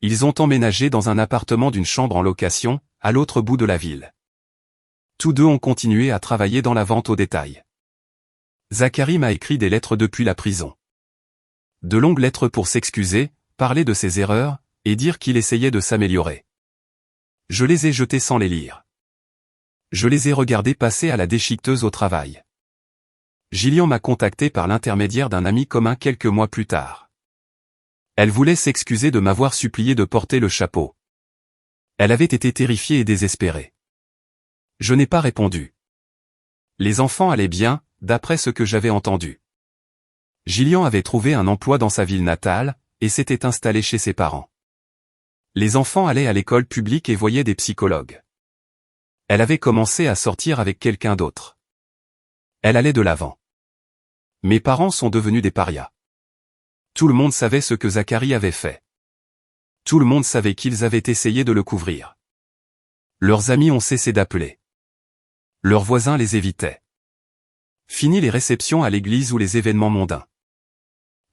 Ils ont emménagé dans un appartement d'une chambre en location, à l'autre bout de la ville. Tous deux ont continué à travailler dans la vente au détail. Zacharie m'a écrit des lettres depuis la prison. De longues lettres pour s'excuser, parler de ses erreurs, et dire qu'il essayait de s'améliorer. Je les ai jetées sans les lire. Je les ai regardées passer à la déchiqueteuse au travail. Gillian m'a contacté par l'intermédiaire d'un ami commun quelques mois plus tard. Elle voulait s'excuser de m'avoir supplié de porter le chapeau. Elle avait été terrifiée et désespérée. Je n'ai pas répondu. Les enfants allaient bien, d'après ce que j'avais entendu. Gillian avait trouvé un emploi dans sa ville natale, et s'était installé chez ses parents. Les enfants allaient à l'école publique et voyaient des psychologues. Elle avait commencé à sortir avec quelqu'un d'autre. Elle allait de l'avant. Mes parents sont devenus des parias. Tout le monde savait ce que Zacharie avait fait. Tout le monde savait qu'ils avaient essayé de le couvrir. Leurs amis ont cessé d'appeler. Leurs voisins les évitaient. Fini les réceptions à l'église ou les événements mondains.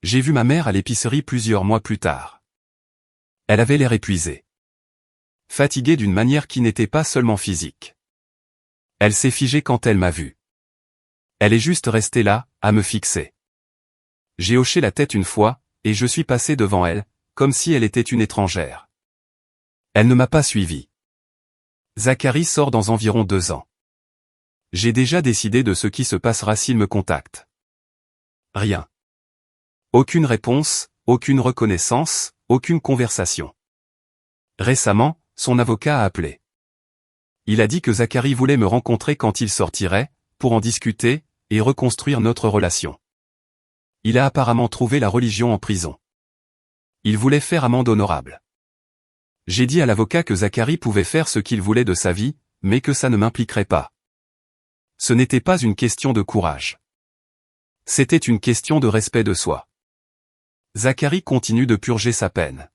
J'ai vu ma mère à l'épicerie plusieurs mois plus tard. Elle avait l'air épuisée. Fatiguée d'une manière qui n'était pas seulement physique. Elle s'est figée quand elle m'a vu. Elle est juste restée là, à me fixer. J'ai hoché la tête une fois, et je suis passé devant elle, comme si elle était une étrangère. Elle ne m'a pas suivi. Zacharie sort dans environ 2 ans. J'ai déjà décidé de ce qui se passera s'il me contacte. Rien. Aucune réponse, aucune reconnaissance, aucune conversation. Récemment, son avocat a appelé. Il a dit que Zacharie voulait me rencontrer quand il sortirait, pour en discuter, et reconstruire notre relation. Il a apparemment trouvé la religion en prison. Il voulait faire amende honorable. J'ai dit à l'avocat que Zacharie pouvait faire ce qu'il voulait de sa vie, mais que ça ne m'impliquerait pas. Ce n'était pas une question de courage. C'était une question de respect de soi. Zacharie continue de purger sa peine.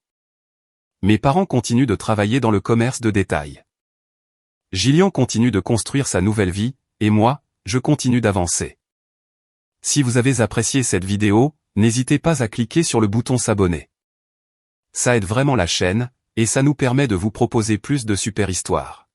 Mes parents continuent de travailler dans le commerce de détail. Gillian continue de construire sa nouvelle vie, et moi, je continue d'avancer. Si vous avez apprécié cette vidéo, n'hésitez pas à cliquer sur le bouton s'abonner. Ça aide vraiment la chaîne, et ça nous permet de vous proposer plus de super histoires.